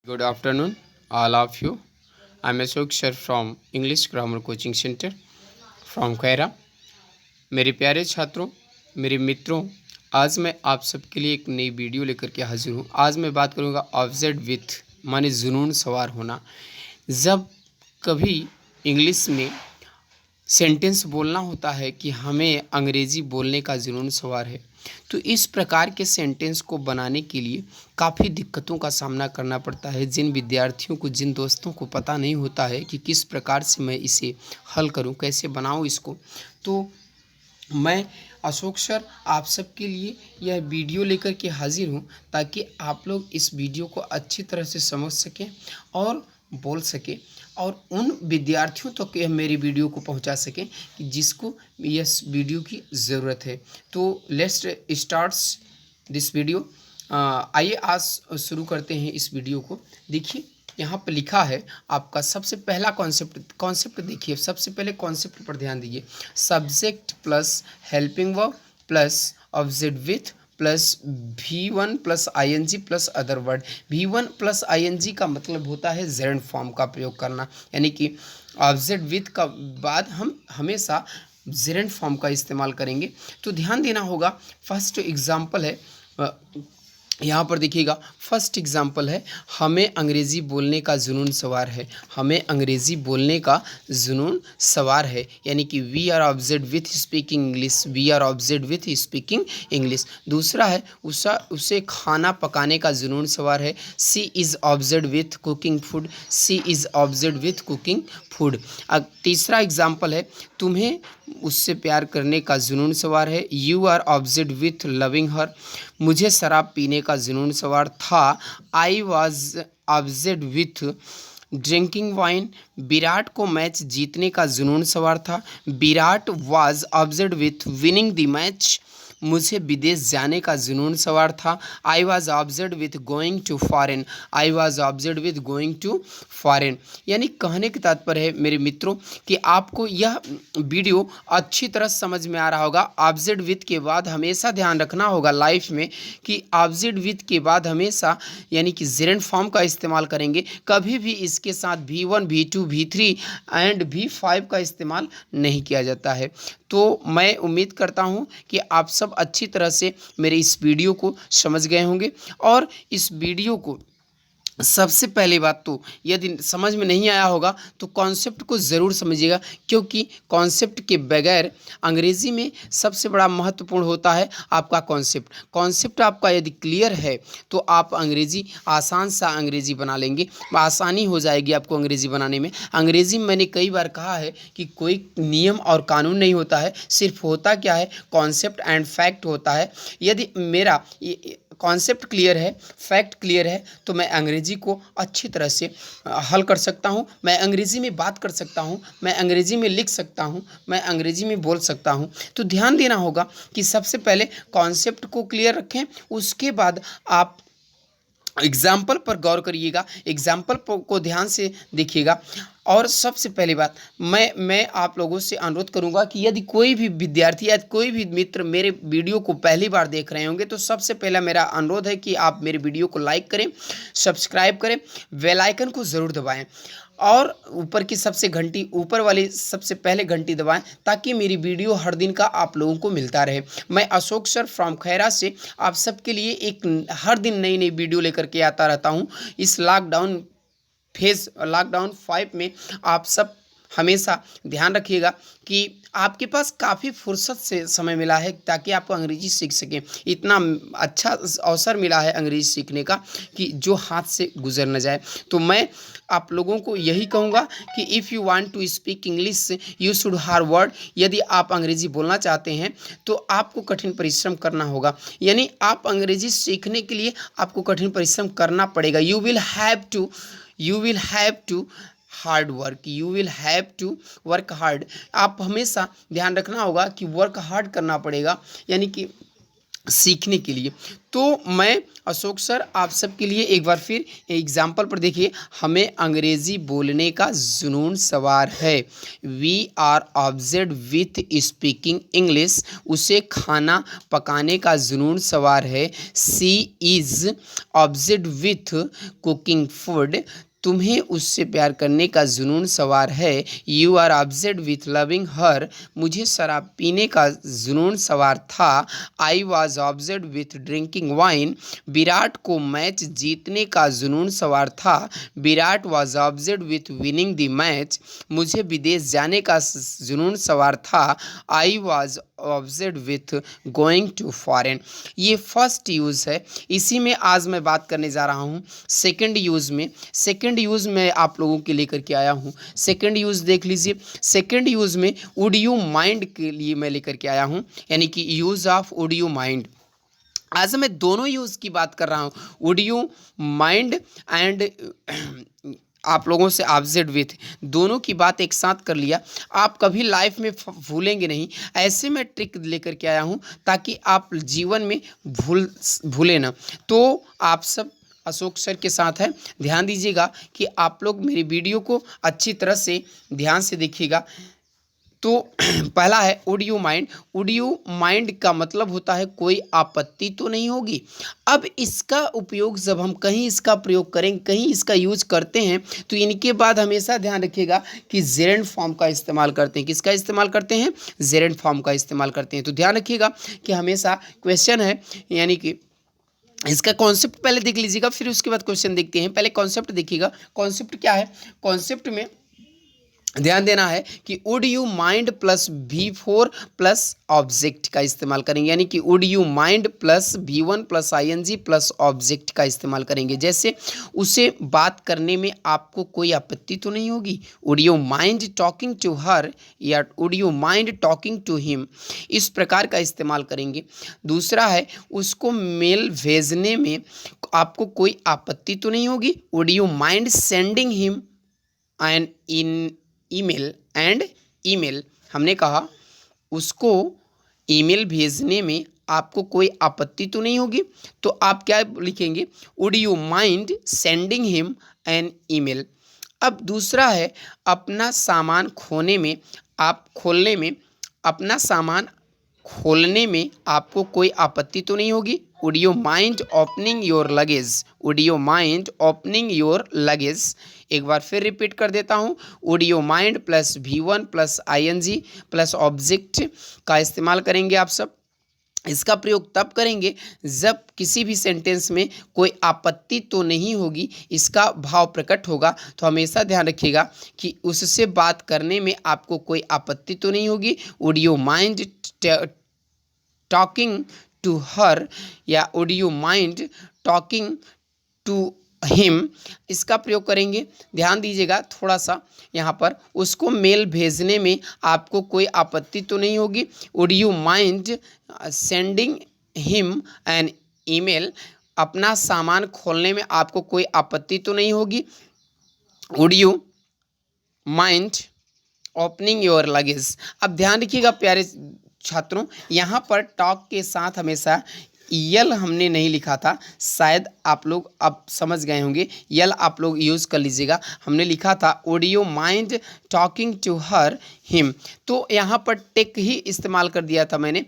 Good afternoon, all of you. I'm Ashok sir from English Grammar Coaching Center from Kaira. मेरे प्यारे छात्रों, मेरे मित्रों, आज मैं आप सबके लिए एक नई वीडियो लेकर के हाजिर हूँ। आज मैं बात करूँगा ऑब्सेस्ड विथ माने जुनून सवार होना। जब कभी इंग्लिश में सेंटेंस बोलना होता है कि हमें अंग्रेज़ी बोलने का जुनून सवार है, तो इस प्रकार के सेंटेंस को बनाने के लिए काफ़ी दिक्कतों का सामना करना पड़ता है। जिन विद्यार्थियों को, जिन दोस्तों को पता नहीं होता है कि किस प्रकार से मैं इसे हल करूं, कैसे बनाऊं इसको, तो मैं अशोक सर आप सबके लिए यह वीडियो लेकर के हाजिर हूं, ताकि आप लोग इस वीडियो को अच्छी तरह से समझ सकें और बोल सकें और उन विद्यार्थियों तक यह मेरी वीडियो को पहुंचा सकें कि जिसको इस वीडियो की ज़रूरत है। तो लेट्स स्टार्ट्स दिस वीडियो। आइए आज शुरू करते हैं इस वीडियो को। देखिए यहाँ पर लिखा है आपका सबसे पहला कॉन्सेप्ट देखिए, सबसे पहले कॉन्सेप्ट पर ध्यान दीजिए। Subject plus helping verb plus object with plus V1 plus ING plus other word. V1 plus ING का मतलब होता है जेरंड फॉर्म का प्रयोग करना, यानी कि ऑब्जेक्ट विथ का बाद हम हमेशा जेरंड फॉर्म का इस्तेमाल करेंगे। तो ध्यान देना होगा। फर्स्ट एग्जाम्पल है, यहाँ पर देखिएगा, फर्स्ट एग्जाम्पल है, हमें अंग्रेज़ी बोलने का जुनून सवार है। हमें अंग्रेज़ी बोलने का जुनून सवार है, यानी कि we are obsessed with speaking English. We are obsessed with speaking English. दूसरा है, उसे खाना पकाने का जुनून सवार है। She is obsessed with cooking food. She is obsessed with cooking food. तीसरा एग्जाम्पल है, तुम्हें उससे प्यार करने का जुनून सवार है। You are obsessed with loving her. मुझे शराब पीने का जुनून सवार था। I was obsessed with drinking wine. Virat को मैच जीतने का जुनून सवार था। Virat was obsessed with winning the match. मुझे विदेश जाने का जुनून सवार था। I was obsessed with going to foreign. I was obsessed with going to foreign. यानी कहने का तात्पर्य है मेरे मित्रों कि आपको यह वीडियो अच्छी तरह समझ में आ रहा होगा। ऑब्जेक्ट विथ के बाद हमेशा ध्यान रखना होगा लाइफ में कि ऑब्जेक्ट विथ के बाद हमेशा यानी कि जेरंड फॉर्म का इस्तेमाल करेंगे। कभी भी इसके साथ V1 V2 V3 and V5 का इस्तेमाल नहीं किया जाता है। तो मैं उम्मीद करता हूँ कि आप सब अच्छी तरह से मेरे इस वीडियो को समझ गए होंगे। और इस वीडियो को सबसे पहली बात तो यदि समझ में नहीं आया होगा तो कॉन्सेप्ट को ज़रूर समझिएगा, क्योंकि कॉन्सेप्ट के बगैर अंग्रेज़ी में सबसे बड़ा महत्वपूर्ण होता है आपका कॉन्सेप्ट। कॉन्सेप्ट आपका यदि क्लियर है तो आप अंग्रेज़ी आसान सा अंग्रेज़ी बना लेंगे, आसानी हो जाएगी आपको अंग्रेज़ी बनाने में। अंग्रेज़ी में मैंने कई बार कहा है कि कोई नियम और कानून नहीं होता है, सिर्फ होता क्या है, कॉन्सेप्ट एंड फैक्ट होता है। यदि मेरा कॉन्सेप्ट क्लियर है, फैक्ट क्लियर है, तो मैं अंग्रेज़ी को अच्छी तरह से हल कर सकता हूँ। मैं अंग्रेज़ी में बात कर सकता हूँ, मैं अंग्रेज़ी में लिख सकता हूँ, मैं अंग्रेज़ी में बोल सकता हूँ। तो ध्यान देना होगा कि सबसे पहले कॉन्सेप्ट को क्लियर रखें, उसके बाद आप एग्जाम्पल पर गौर करिएगा, एग्जाम्पल को ध्यान से देखिएगा। और सबसे पहली बात मैं आप लोगों से अनुरोध करूंगा कि यदि कोई भी विद्यार्थी या कोई भी मित्र मेरे वीडियो को पहली बार देख रहे होंगे, तो सबसे पहला मेरा अनुरोध है कि आप मेरे वीडियो को लाइक करें, सब्सक्राइब करें, बेल आइकन को ज़रूर दबाएं और ऊपर की सबसे घंटी, ऊपर वाली सबसे पहले घंटी दबाएं, ताकि मेरी वीडियो हर दिन का आप लोगों को मिलता रहे। मैं अशोक सर फ्रॉम खैरा से आप सबके लिए एक हर दिन नई नई वीडियो लेकर के आता रहता हूं। इस लॉकडाउन 5 में आप सब हमेशा ध्यान रखिएगा कि आपके पास काफ़ी फुर्सत से समय मिला है ताकि आप अंग्रेजी सीख सकें। इतना अच्छा अवसर मिला है अंग्रेजी सीखने का कि जो हाथ से गुजर न जाए। तो मैं आप लोगों को यही कहूँगा कि if you want to speak English you should hard word. यदि आप अंग्रेजी बोलना चाहते हैं तो आपको कठिन परिश्रम करना होगा, यानी आप अंग्रेजी सीखने के लिए आपको कठिन परिश्रम करना पड़ेगा। You will have to hard work, you will have to work hard. आप हमेशा ध्यान रखना होगा कि वर्क हार्ड करना पड़ेगा, यानी कि सीखने के लिए। तो मैं अशोक सर आप सबके लिए एक बार फिर एग्जाम्पल पर देखिए, हमें अंग्रेज़ी बोलने का जुनून सवार है। We are obsessed with speaking English, उसे खाना पकाने का जुनून सवार है। She is obsessed with cooking food, तुम्हें उससे प्यार करने का जुनून सवार है। You are obsessed with loving her, मुझे शराब पीने का जुनून सवार था। I was obsessed with drinking wine, Virat को मैच जीतने का जुनून सवार था। Virat was obsessed with winning the match, मुझे विदेश जाने का जुनून सवार था। I was obsessed with going to foreign. ये फर्स्ट यूज़ है। इसी में आज मैं बात करने जा रहा हूँ सेकंड यूज़ में। सेकंड यूज़ में आप लोगों के लेकर के आया हूँ। सेकंड यूज़ देख लीजिए। सेकंड यूज़ में वुड यू माइंड के लिए मैं लेकर के आया हूँ, यानी कि use of would you mind. आज मैं दोनों यूज़ की बात कर रहा हूँ, वुड यू माइंड एंड आप लोगों से ऑब्सेस्ड विथ, दोनों की बात एक साथ कर लिया। आप कभी लाइफ में भूलेंगे नहीं। ऐसे मैं ट्रिक लेकर के आया हूँ ताकि आप जीवन में भूले ना। तो आप सब अशोक सर के साथ है, ध्यान दीजिएगा कि आप लोग मेरी वीडियो को अच्छी तरह से ध्यान से देखिएगा। तो पहला है would you mind. Would you mind का मतलब होता है कोई आपत्ति तो नहीं होगी। अब इसका उपयोग जब हम कहीं इसका प्रयोग करेंगे, कहीं इसका यूज करते हैं, तो इनके बाद हमेशा ध्यान रखिएगा कि जेरेंट फॉर्म का इस्तेमाल करते हैं। किसका इस्तेमाल करते हैं? जेरेंट फॉर्म का इस्तेमाल करते हैं। तो ध्यान रखिएगा कि हमेशा क्वेश्चन है, यानी कि इसका कॉन्सेप्ट पहले देख लीजिएगा, फिर उसके बाद क्वेश्चन देखते हैं। पहले कॉन्सेप्ट देखिएगा। कॉन्सेप्ट क्या है? कॉन्सेप्ट में ध्यान देना है कि would you mind plus V4 plus object का इस्तेमाल करेंगे, यानी कि would you mind plus V1 plus ING plus object का इस्तेमाल करेंगे। जैसे उसे बात करने में आपको कोई आपत्ति तो नहीं होगी, would you mind talking to her या would you mind talking to him, इस प्रकार का इस्तेमाल करेंगे। दूसरा है उसको मेल भेजने में आपको कोई आपत्ति तो नहीं होगी, would you mind sending him an in email and email, हमने कहा उसको ईमेल भेजने में आपको कोई आपत्ति तो नहीं होगी। तो आप क्या लिखेंगे? Would you mind sending him an email. अब दूसरा है अपना सामान खोने में, आप खोलने में, अपना सामान खोलने में आपको कोई आपत्ति तो नहीं होगी। Would you mind opening your luggage, would you mind opening your luggage. एक बार फिर रिपीट कर देता हूँ, would you mind plus V1 plus ING plus object का इस्तेमाल करेंगे आप सब। इसका प्रयोग तब करेंगे जब किसी भी सेंटेंस में कोई आपत्ति तो नहीं होगी, इसका भाव प्रकट होगा। तो हमेशा ध्यान रखिएगा कि उससे बात करने में आपको कोई आपत्ति तो नहीं होगी। Would you mind talking to her या would you mind talking to him, इसका प्रयोग करेंगे। ध्यान दीजिएगा थोड़ा सा यहाँ पर, उसको मेल भेजने में आपको कोई आपत्ति तो नहीं होगी। Would you mind sending him an email, अपना सामान खोलने में आपको कोई आपत्ति तो नहीं होगी। Would you mind opening your luggage. अब ध्यान रखिएगा प्यारे छात्रों, यहाँ पर टॉक के साथ हमेशा यल हमने नहीं लिखा था, शायद आप लोग अब समझ गए होंगे। यल आप लोग यूज़ कर लीजिएगा। हमने लिखा था would you mind talking to her him, तो यहाँ पर टेक ही इस्तेमाल कर दिया था मैंने,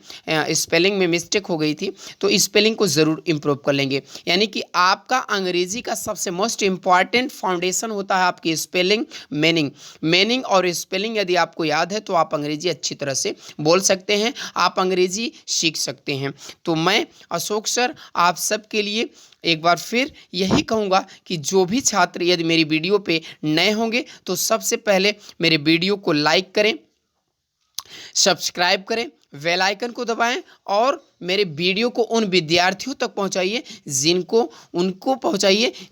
स्पेलिंग में मिस्टेक हो गई थी, तो स्पेलिंग को ज़रूर इम्प्रूव कर लेंगे। यानी कि आपका अंग्रेजी का सबसे मोस्ट इम्पॉर्टेंट फाउंडेशन होता है आपकी स्पेलिंग, मीनिंग। मीनिंग और स्पेलिंग यदि आपको याद है तो आप अंग्रेजी अच्छी तरह से बोल सकते हैं, आप अंग्रेजी सीख सकते हैं। तो मैं अशोक सर आप सबके लिए एक बार फिर यही कहूँगा कि जो भी छात्र यदि मेरी वीडियो पे नए होंगे तो सबसे पहले मेरे वीडियो को लाइक करें, सब्सक्राइब करें, बेल आइकन को दबाएं और मेरे वीडियो को उन विद्यार्थियों तक पहुंचाइए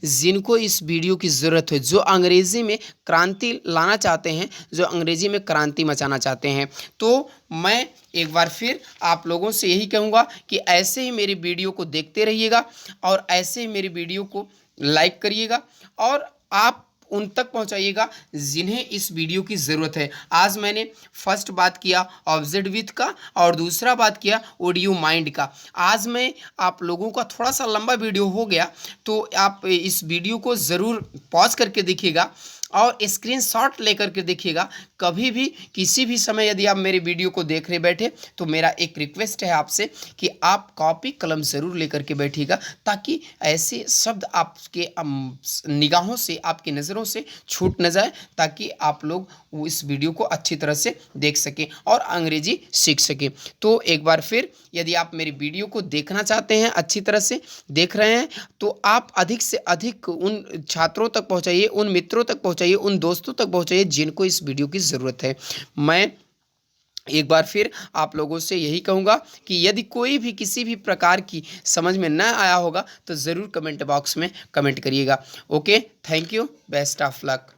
जिनको इस वीडियो की ज़रूरत है, जो अंग्रेज़ी में क्रांति लाना चाहते हैं, जो अंग्रेज़ी में क्रांति मचाना चाहते हैं। तो मैं एक बार फिर आप लोगों से यही कहूँगा कि ऐसे ही मेरी वीडियो को देखते रहिएगा और ऐसे ही मेरी वीडियो को लाइक करिएगा। और आप उन तक पहुंचाइएगा जिन्हें इस वीडियो की ज़रूरत है। आज मैंने फर्स्ट बात किया ऑब्जेक्ट विथ का और दूसरा बात किया ऑडियो माइंड का। आज मैं आप लोगों का थोड़ा सा लंबा वीडियो हो गया, तो आप इस वीडियो को ज़रूर पॉज करके देखिएगा और स्क्रीनशॉट लेकर के देखिएगा। कभी भी किसी भी समय यदि आप मेरे वीडियो को देख रहे बैठे तो मेरा एक रिक्वेस्ट है आपसे कि आप कॉपी कलम ज़रूर लेकर के बैठिएगा, ताकि ऐसे शब्द आपके निगाहों से, आपकी नज़रों से छूट न जाए, ताकि आप लोग इस वीडियो को अच्छी तरह से देख सकें और अंग्रेजी सीख सकें। तो एक बार फिर, यदि आप मेरी वीडियो को देखना चाहते हैं, अच्छी तरह से देख रहे हैं, तो आप अधिक से अधिक उन छात्रों तक पहुंचाइए, उन मित्रों तक पहुंचाइए, उन दोस्तों तक पहुंचाइए जिनको इस वीडियो की ज़रूरत है। मैं एक बार फिर आप लोगों से यही कहूँगा कि यदि कोई भी किसी भी प्रकार की समझ में न आया होगा तो ज़रूर कमेंट बॉक्स में कमेंट करिएगा। Okay, thank you, best of luck.